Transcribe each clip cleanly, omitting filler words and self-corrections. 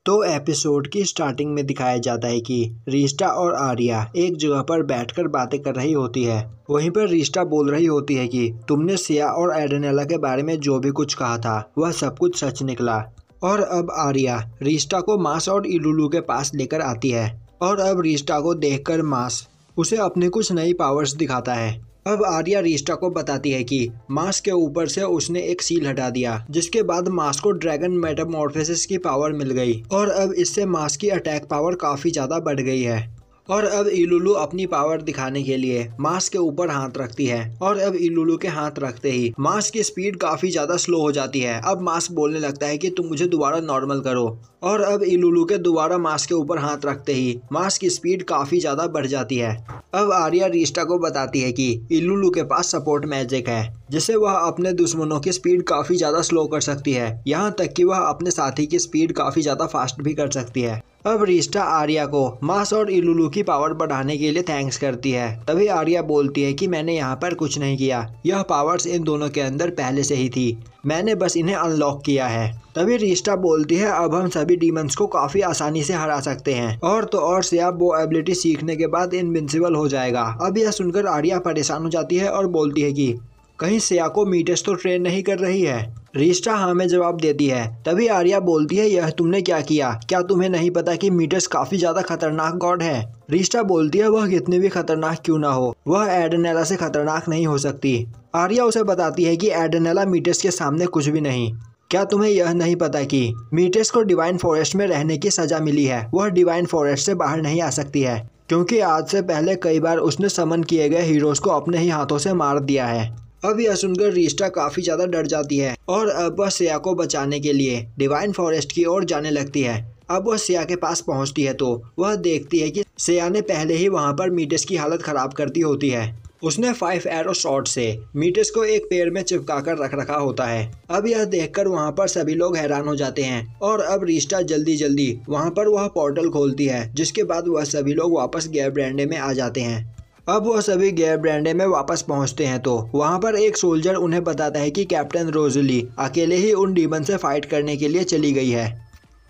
तो एपिसोड की स्टार्टिंग में दिखाया जाता है कि रिश्ता और आर्या एक जगह पर बैठकर बातें कर रही होती है। वहीं पर रिश्ता बोल रही होती है कि तुमने सिया और एडेनेला के बारे में जो भी कुछ कहा था वह सब कुछ सच निकला। और अब आर्या रिश्ता को मास और इलुलु के पास लेकर आती है और अब रिश्ता को देखकर मास उसे अपने कुछ नई पावर्स दिखाता है। अब आर्या रिश्ता को बताती है कि मास के ऊपर से उसने एक सील हटा दिया, जिसके बाद मास को ड्रैगन मेटामॉर्फोसिस की पावर मिल गई और अब इससे मास की अटैक पावर काफी ज्यादा बढ़ गई है। और अब इलुलु अपनी पावर दिखाने के लिए मास के ऊपर हाथ रखती है और अब इलुलु के हाथ रखते ही मास की स्पीड काफी ज्यादा स्लो हो जाती है। अब मास बोलने लगता है कि तुम मुझे दोबारा नॉर्मल करो और अब इलुलु के दोबारा मास के ऊपर हाथ रखते ही मास की स्पीड काफी ज्यादा बढ़ जाती है। अब आर्या रिश्ता को बताती है कि इलुलु के पास सपोर्ट मैजिक है जिससे वह अपने दुश्मनों की स्पीड काफी ज्यादा स्लो कर सकती है, यहाँ तक कि वह अपने साथी की स्पीड काफी ज्यादा फास्ट भी कर सकती है। अब रिश्ता आर्या को मास और इलुलु की पावर बढ़ाने के लिए थैंक्स करती है। तभी आर्या बोलती है कि मैंने यहाँ पर कुछ नहीं किया, यह पावर्स इन दोनों के अंदर पहले से ही थी, मैंने बस इन्हें अनलॉक किया है। तभी रिश्ता बोलती है अब हम सभी डीमंस को काफी आसानी से हरा सकते हैं और तो और सिया वो एबिलिटी सीखने के बाद इनविंसिबल हो जाएगा। अब यह सुनकर आर्या परेशान हो जाती है और बोलती है कि कहीं सिया को मीटस तो ट्रेन नहीं कर रही है। रिश्ता हाँ में जवाब देती है। तभी आर्या बोलती है यह तुमने क्या किया, क्या तुम्हें नहीं पता कि मीटस काफी ज्यादा खतरनाक गॉड है। रिश्ता बोलती है वह कितनी भी खतरनाक क्यों ना हो वह एडेनेला से खतरनाक नहीं हो सकती। आर्या उसे बताती है कि एडेनेला मीटस के सामने कुछ भी नहीं। क्या तुम्हें यह नहीं पता कि मीटस को डिवाइन फॉरेस्ट में रहने की सजा मिली है, वह डिवाइन फॉरेस्ट से बाहर नहीं आ सकती है क्योंकि आज से पहले कई बार उसने समन किए गए हीरोज को अपने ही हाथों से मार दिया है। अब यह सुनकर रिश्ता काफी ज्यादा डर जाती है और अब वह सिया को बचाने के लिए डिवाइन फॉरेस्ट की ओर जाने लगती है। अब वह सिया के पास पहुंचती है तो वह देखती है कि सिया ने पहले ही वहां पर मीटस की हालत खराब कर दी होती है। उसने 5 एरो शॉट से मीटस को एक पेड़ में चिपका कर रख रखा होता है। अब यह देखकर वहां पर सभी लोग हैरान हो जाते हैं और अब रिश्ता जल्दी जल्दी वहां पर वह पोर्टल खोलती है, जिसके बाद वह सभी लोग वापस गैब्रेंडे में आ जाते हैं। अब वह सभी गैब्रेंडे में वापस पहुंचते हैं तो वहां पर एक सोल्जर उन्हें बताता है कि कैप्टन रोजली अकेले ही उन डीमन से फाइट करने के लिए चली गई है।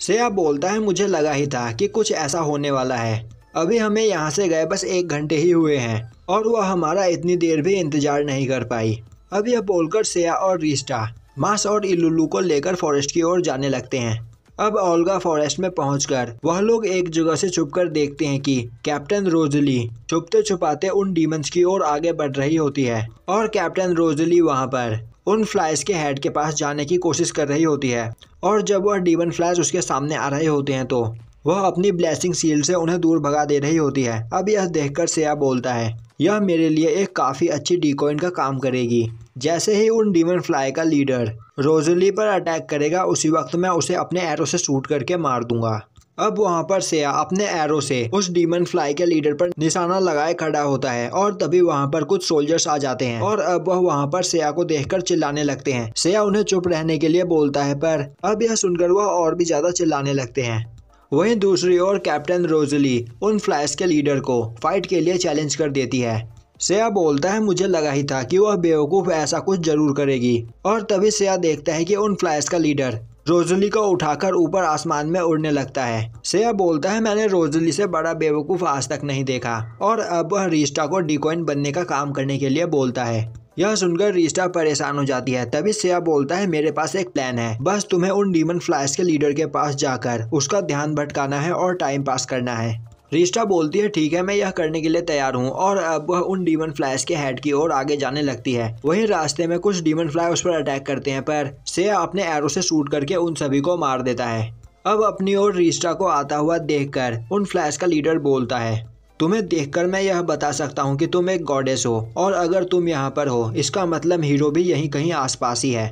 सिया बोलता है मुझे लगा ही था कि कुछ ऐसा होने वाला है, अभी हमें यहाँ से गए बस 1 घंटे ही हुए हैं और वह हमारा इतनी देर भी इंतजार नहीं कर पाई। अब यह बोलकर सिया और रिश्ता मास और इलुलु को लेकर फॉरेस्ट की ओर जाने लगते हैं। अब ओल्गा फॉरेस्ट में पहुंचकर वह लोग एक जगह से छुपकर देखते हैं कि कैप्टन रोजली छुपते छुपाते उन डीमंस की ओर आगे बढ़ रही होती है और कैप्टन रोजली वहां पर उन फ्लाइज के हेड के पास जाने की कोशिश कर रही होती है और जब वह डीमन फ्लाइज उसके सामने आ रहे होते हैं तो वह अपनी ब्लेसिंग शील्ड से उन्हें दूर भगा दे रही होती है। अब यह देखकर सिया बोलता है यह मेरे लिए एक काफी अच्छी डिकॉइन का काम करेगी। जैसे ही उन डीमन फ्लाई का लीडर रोजली पर अटैक करेगा उसी वक्त मैं उसे अपने एरो से शूट करके मार दूंगा। अब वहां पर सिया अपने एरो से उस डीमन फ्लाई के लीडर पर निशाना लगाए खड़ा होता है और तभी वहां पर कुछ सोल्जर्स आ जाते हैं और अब वह वहां पर सिया को देखकर चिल्लाने लगते हैं। सिया उन्हें चुप रहने के लिए बोलता है पर अब यह सुनकर वह और भी ज्यादा चिल्लाने लगते हैं। वहीं दूसरी ओर कैप्टन रोजली उन फ्लाइज के लीडर को फाइट के लिए चैलेंज कर देती है। सिया बोलता है मुझे लगा ही था कि वह बेवकूफ ऐसा कुछ जरूर करेगी और तभी सिया देखता है कि उन फ्लाइज का लीडर रोजली को उठाकर ऊपर आसमान में उड़ने लगता है। सिया बोलता है मैंने रोजली से बड़ा बेवकूफ आज तक नहीं देखा और अब वह रिश्ता को डिकॉइन बनने का काम करने के लिए बोलता है। यह सुनकर रिश्ता परेशान हो जाती है। तभी सिया बोलता है मेरे पास एक प्लान है, बस तुम्हें उन डीमन फ्लाइज के लीडर के पास जाकर उसका ध्यान भटकाना है और टाइम पास करना है। रिश्ता बोलती है ठीक है मैं यह करने के लिए तैयार हूँ और अब वह उन डीमन फ्लाइज के हेड की ओर आगे जाने लगती है। वहीं रास्ते में कुछ डीमन फ्लाई उस पर अटैक करते हैं पर सिया अपने एरो से शूट करके उन सभी को मार देता है। अब अपनी ओर रिश्ता को आता हुआ देखकर उन फ्लाइज का लीडर बोलता है तुम्हें देखकर मैं यह बता सकता हूँ कि तुम एक गॉडेस हो और अगर तुम यहाँ पर हो इसका मतलब हीरो भी यहीं कहीं आसपास ही है।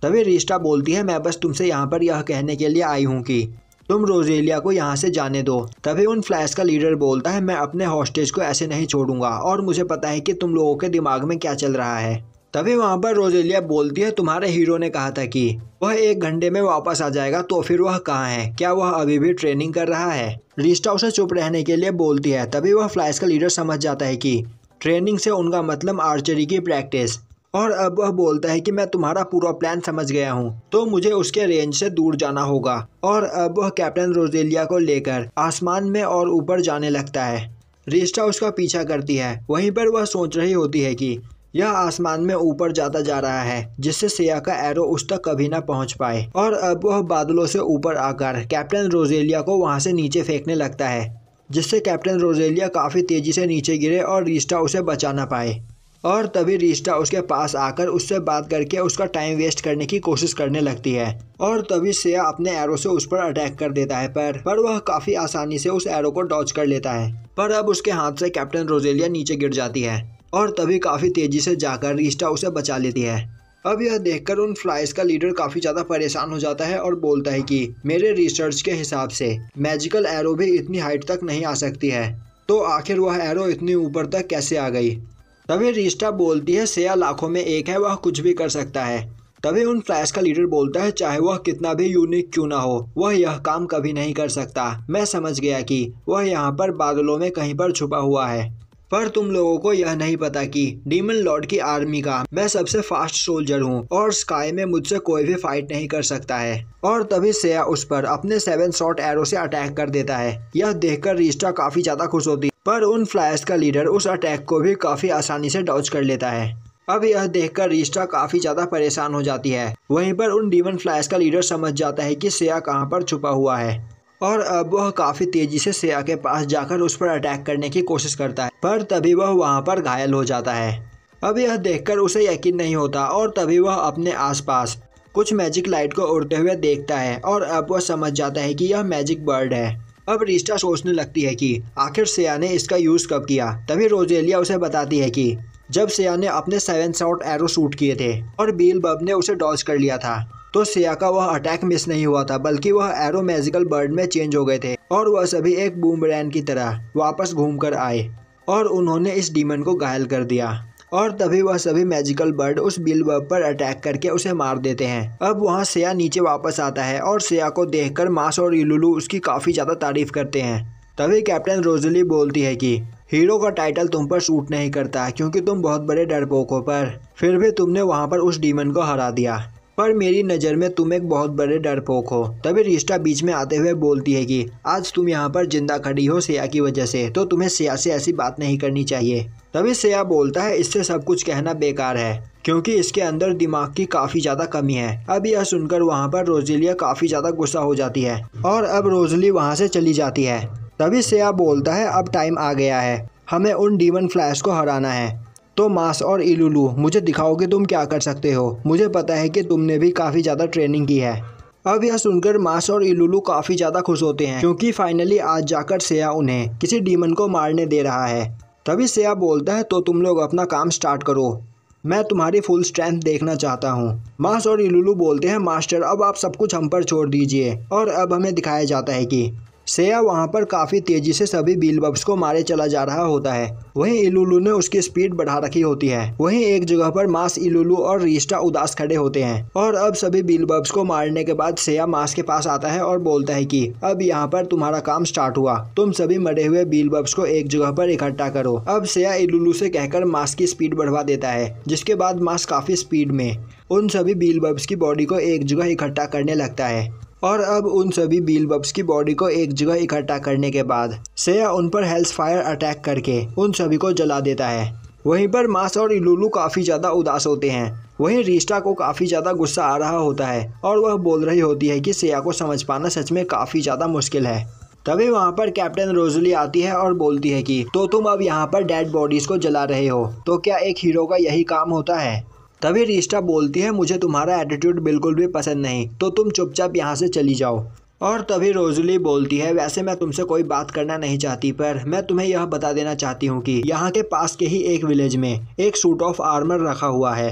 तभी रिश्ता बोलती है मैं बस तुमसे यहाँ पर यह कहने के लिए आई हूँ कि तुम रोजेलिया को यहाँ से जाने दो। तभी उन फ्लैश का लीडर बोलता है मैं अपने हॉस्टेज को ऐसे नहीं छोड़ूंगा और मुझे पता है कि तुम लोगों के दिमाग में क्या चल रहा है। तभी वहाँ पर रोजेलिया बोलती है तुम्हारे हीरो ने कहा था कि वह 1 घंटे में वापस आ जाएगा, तो फिर वह कहाँ है, क्या वह अभी भी ट्रेनिंग कर रहा है। रिश्ता उसे चुप रहने के लिए बोलती है। तभी वह फ्लैश का लीडर समझ जाता है कि ट्रेनिंग से उनका मतलब आर्चरी की प्रैक्टिस और अब वह बोलता है कि मैं तुम्हारा पूरा प्लान समझ गया हूँ, तो मुझे उसके रेंज से दूर जाना होगा। और अब वह कैप्टन रोजेलिया को लेकर आसमान में और ऊपर जाने लगता है। रिस्टा उसका पीछा करती है। वहीं पर वह सोच रही होती है कि यह आसमान में ऊपर जाता जा रहा है, जिससे सिया का एरो उस तक कभी ना पहुंच पाए। और अब वह बादलों से ऊपर आकर कैप्टन रोजेलिया को वहां से नीचे फेंकने लगता है, जिससे कैप्टन रोजेलिया काफी तेजी से नीचे गिरे और रिस्टा उसे बचा ना पाए। और तभी रिस्टा उसके पास आकर उससे बात करके उसका टाइम वेस्ट करने की कोशिश करने लगती है। और तभी सिया अपने एरो से उस पर अटैक कर देता है, पर वह काफी आसानी से उस एरो को डॉज कर लेता है। पर अब उसके हाथ से कैप्टन रोजेलिया नीचे गिर जाती है और तभी काफी तेजी से जाकर रिस्टा उसे बचा लेती है। अब यह देखकर उन फ्लाइज का लीडर काफी ज्यादा परेशान हो जाता है और बोलता है कि मेरे रिसर्च के हिसाब से मैजिकल एरो भी इतनी हाइट तक नहीं आ सकती है, तो आखिर वह एरो इतनी ऊपर तक कैसे आ गई। तभी रिस्टा बोलती है सिया लाखों में एक है, वह कुछ भी कर सकता है। तभी उन फ्लैश का लीडर बोलता है चाहे वह कितना भी यूनिक क्यों ना हो, वह यह काम कभी नहीं कर सकता। मैं समझ गया कि वह यहाँ पर बादलों में कहीं पर छुपा हुआ है, पर तुम लोगों को यह नहीं पता कि डीमन लॉर्ड की आर्मी का मैं सबसे फास्ट सोल्जर हूँ और स्काई में मुझसे कोई भी फाइट नहीं कर सकता है। और तभी सिया उस पर अपने 7 शॉट एरो से अटैक कर देता है। यह देखकर रिस्टा काफी ज्यादा खुश होती है, पर उन फ्लायर्स का लीडर उस अटैक को भी काफी आसानी से डॉज कर लेता है। अब यह देखकर रिस्टा काफी ज्यादा परेशान हो जाती है। वहीं पर उन डीमन फ्लायर्स का लीडर समझ जाता है कि सिया कहाँ पर छुपा हुआ है और अब वह काफी तेजी से सिया के पास जाकर उस पर अटैक करने की कोशिश करता है, पर तभी वह वहां पर घायल हो जाता है। अब यह देखकर उसे यकीन नहीं होता और तभी वह अपने आसपास कुछ मैजिक लाइट को उड़ते हुए देखता है और अब वह समझ जाता है कि यह मैजिक बर्ड है। अब रिस्टा सोचने लगती है कि आखिर सिया ने इसका यूज कब किया। तभी रोजेलिया उसे बताती है कि जब सिया ने अपने 7 शॉट एरो शूट किए थे और बीलबब ने उसे डॉज कर लिया था, तो सिया का वह अटैक मिस नहीं हुआ था, बल्कि वह एरो मैजिकल बर्ड में चेंज हो गए थे और वह सभी एक बूमरैंग की तरह वापस घूमकर आए और उन्होंने इस डीमन को घायल कर दिया। और तभी वह सभी मैजिकल बर्ड उस बीलबब पर अटैक करके उसे मार देते हैं। अब वहाँ सिया नीचे वापस आता है और सिया को देखकर मास और इलुलु उसकी काफी ज्यादा तारीफ करते हैं। तभी कैप्टन रोजली बोलती है कि हीरो का टाइटल तुम पर सूट नहीं करता क्योंकि तुम बहुत बड़े डरपोक हो, पर फिर भी तुमने वहाँ पर उस डीमन को हरा दिया, पर मेरी नज़र में तुम एक बहुत बड़े डरपोक हो। तभी रिस्टा बीच में आते हुए बोलती है कि आज तुम यहाँ पर जिंदा खड़ी हो सिया की वजह से, तो तुम्हें सिया से ऐसी बात नहीं करनी चाहिए। तभी सिया बोलता है इससे सब कुछ कहना बेकार है क्योंकि इसके अंदर दिमाग की काफी ज्यादा कमी है। अब यह सुनकर वहाँ पर रोजेलिया काफी ज्यादा गुस्सा हो जाती है और अब रोजली वहाँ से चली जाती है। तभी सिया बोलता है अब टाइम आ गया है, हमें उन डीमन फ्लैश को हराना है, तो मास और इलुलु मुझे दिखाओ कि तुम क्या कर सकते हो। मुझे पता है कि तुमने भी काफ़ी ज़्यादा ट्रेनिंग की है। अब यह सुनकर मास और इलुलु काफ़ी ज़्यादा खुश होते हैं क्योंकि फाइनली आज जाकर सिया उन्हें किसी डीमन को मारने दे रहा है। तभी सिया बोलता है तो तुम लोग अपना काम स्टार्ट करो, मैं तुम्हारी फुल स्ट्रेंथ देखना चाहता हूँ। मास और इलुलु बोलते हैं मास्टर अब आप सब कुछ हम पर छोड़ दीजिए। और अब हमें दिखाया जाता है कि सिया वहाँ पर काफ़ी तेज़ी से सभी बीलबब्स को मारे चला जा रहा होता है। वहीं इलुलु ने उसकी स्पीड बढ़ा रखी होती है। वहीं एक जगह पर मास, इलुलु और रिस्टा उदास खड़े होते हैं और अब सभी बीलबब्स को मारने के बाद सिया मास के पास आता है और बोलता है कि अब यहाँ पर तुम्हारा काम स्टार्ट हुआ, तुम सभी मरे हुए बीलबब्स को एक जगह पर इकट्ठा करो। अब सिया इलुलु से कहकर मास की स्पीड बढ़वा देता है, जिसके बाद मास काफ़ी स्पीड में उन सभी बीलबब्स की बॉडी को एक जगह इकट्ठा करने लगता है। और अब उन सभी बीलबब्स की बॉडी को एक जगह इकट्ठा करने के बाद सिया उन पर हेल्स फायर अटैक करके उन सभी को जला देता है। वहीं पर मास और इलुलु काफ़ी ज़्यादा उदास होते हैं। वहीं रिस्टा को काफ़ी ज़्यादा गुस्सा आ रहा होता है और वह बोल रही होती है कि सिया को समझ पाना सच में काफ़ी ज़्यादा मुश्किल है। तभी वहाँ पर कैप्टन रोजली आती है और बोलती है कि तो तुम अब यहाँ पर डेड बॉडीज़ को जला रहे हो, तो क्या एक हीरो का यही काम होता है। तभी रिस्टा बोलती है मुझे तुम्हारा एटीट्यूड बिल्कुल भी पसंद नहीं, तो तुम चुपचाप यहाँ से चली जाओ। और तभी रोजली बोलती है वैसे मैं तुमसे कोई बात करना नहीं चाहती, पर मैं तुम्हें यह बता देना चाहती हूँ कि यहाँ के पास के ही एक विलेज में एक सूट ऑफ आर्मर रखा हुआ है।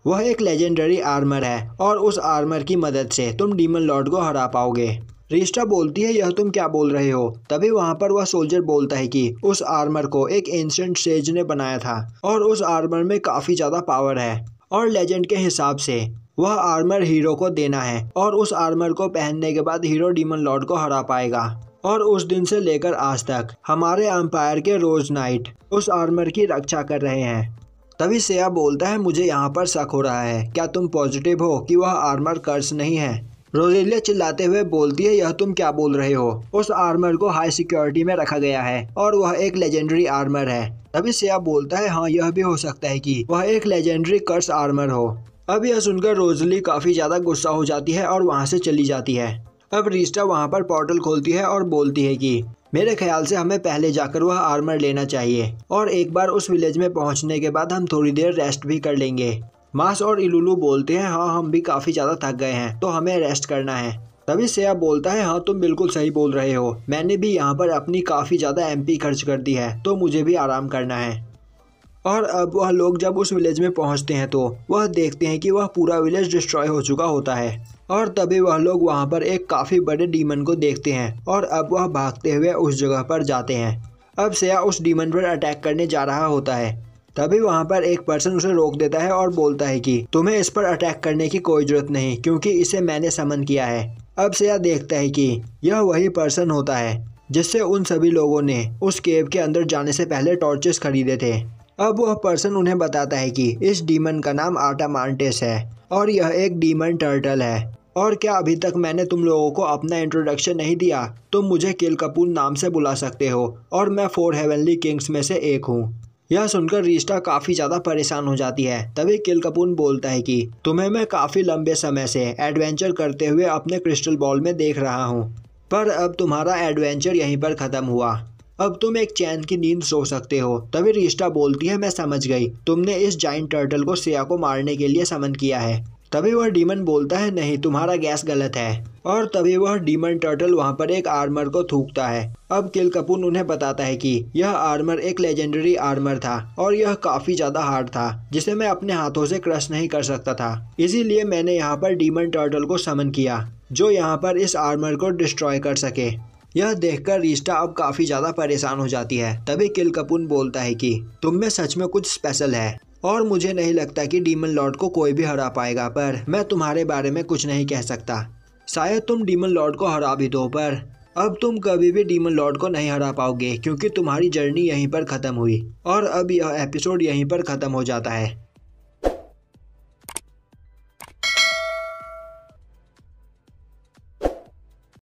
वह एक लेजेंडरी आर्मर है और उस आर्मर की मदद से तुम डीमन लॉर्ड को हरा पाओगे। रिस्टा बोलती है यह तुम क्या बोल रहे हो। तभी वहाँ पर वह सोल्जर बोलता है कि उस आर्मर को एक एंशिएंट सेज ने बनाया था और उस आर्मर में काफ़ी ज़्यादा पावर है और लेजेंड के हिसाब से वह आर्मर हीरो को देना है और उस आर्मर को पहनने के बाद हीरो डीमन लॉर्ड को हरा पाएगा। और उस दिन से लेकर आज तक हमारे एम्पायर के रोज नाइट उस आर्मर की रक्षा कर रहे हैं। तभी सेया बोलता है मुझे यहाँ पर शक हो रहा है, क्या तुम पॉजिटिव हो कि वह आर्मर कर्स नहीं है? रोजेलिया चिल्लाते हुए बोलती है यह तुम क्या बोल रहे हो? उस आर्मर को हाई सिक्योरिटी में रखा गया है और वह एक लेजेंडरी आर्मर है। तभी सेया बोलता है हाँ यह भी हो सकता है कि वह एक लेजेंडरी कर्स आर्मर हो। अब यह सुनकर रोजली काफी ज्यादा गुस्सा हो जाती है और वहाँ से चली जाती है। अब रिस्टा वहाँ पर पोर्टल खोलती है और बोलती है कि मेरे ख्याल से हमें पहले जाकर वह आर्मर लेना चाहिए और एक बार उस विलेज में पहुंचने के बाद हम थोड़ी देर रेस्ट भी कर लेंगे। मास और इलुलू बोलते हैं हाँ हम भी काफी ज्यादा थक गए हैं तो हमें रेस्ट करना है। तभी सेया बोलता है हाँ तुम बिल्कुल सही बोल रहे हो, मैंने भी यहाँ पर अपनी काफी ज्यादा एमपी खर्च कर दी है तो मुझे भी आराम करना है। और अब वह लोग जब उस विलेज में पहुंचते हैं तो वह देखते हैं कि वह पूरा विलेज डिस्ट्रॉय हो चुका होता है। और तभी वह लोग वहां पर एक काफी बड़े डीमन को देखते हैं और अब वह भागते हुए उस जगह पर जाते हैं। अब सेया उस डीमन पर अटैक करने जा रहा होता है। तभी वहां पर एक पर्सन उसे रोक देता है और बोलता है कि तुम्हें इस पर अटैक करने की कोई जरूरत नहीं क्योंकि इसे मैंने समन किया है। अब सेया देखता है कि यह वही पर्सन होता है जिससे उन सभी लोगों ने उस केव के अंदर जाने से पहले टॉर्चेस खरीदे थे। अब वह पर्सन उन्हें बताता है कि इस डीमन का नाम आटामांटिस है और यह एक डीमन टर्टल है। और क्या अभी तक मैंने तुम लोगों को अपना इंट्रोडक्शन नहीं दिया? तुम मुझे किलकपून नाम से बुला सकते हो और मैं 4 हेवनली किंग्स में से एक हूँ। यह सुनकर रिस्टा काफ़ी ज़्यादा परेशान हो जाती है। तभी किलकपून बोलता है कि तुम्हें मैं काफ़ी लंबे समय से एडवेंचर करते हुए अपने क्रिस्टल बॉल में देख रहा हूँ, पर अब तुम्हारा एडवेंचर यहीं पर ख़त्म हुआ। अब तुम एक चैन की नींद सो सकते हो। तभी रिस्टा बोलती है मैं समझ गई, तुमने इस जाइंट टर्टल को सेया को मारने के लिए समन किया है। तभी वह डीमन बोलता है नहीं तुम्हारा गैस गलत है। और तभी वह डीमन टर्टल वहां पर एक आर्मर को थूकता है। अब किलकपून उन्हें बताता है कि यह आर्मर एक लेजेंडरी आर्मर था और यह काफी ज्यादा हार्ड था जिसे मैं अपने हाथों से क्रश नहीं कर सकता था, इसीलिए मैंने यहाँ पर डीमन टर्टल को समन किया जो यहाँ पर इस आर्मर को डिस्ट्रॉय कर सके। यह देखकर रिस्टा अब काफी ज्यादा परेशान हो जाती है। तभी किलकपून बोलता है कि तुम में सच में कुछ स्पेशल है और मुझे नहीं लगता कि डीमन लॉर्ड को कोई भी हरा पाएगा, पर मैं तुम्हारे बारे में कुछ नहीं कह सकता। शायद तुम डीमन लॉर्ड को हरा भी दो, पर अब तुम कभी भी डीमन लॉर्ड को नहीं हरा पाओगे क्योंकि तुम्हारी जर्नी यहीं पर ख़त्म हुई। और अब यह एपिसोड यहीं पर ख़त्म हो जाता है।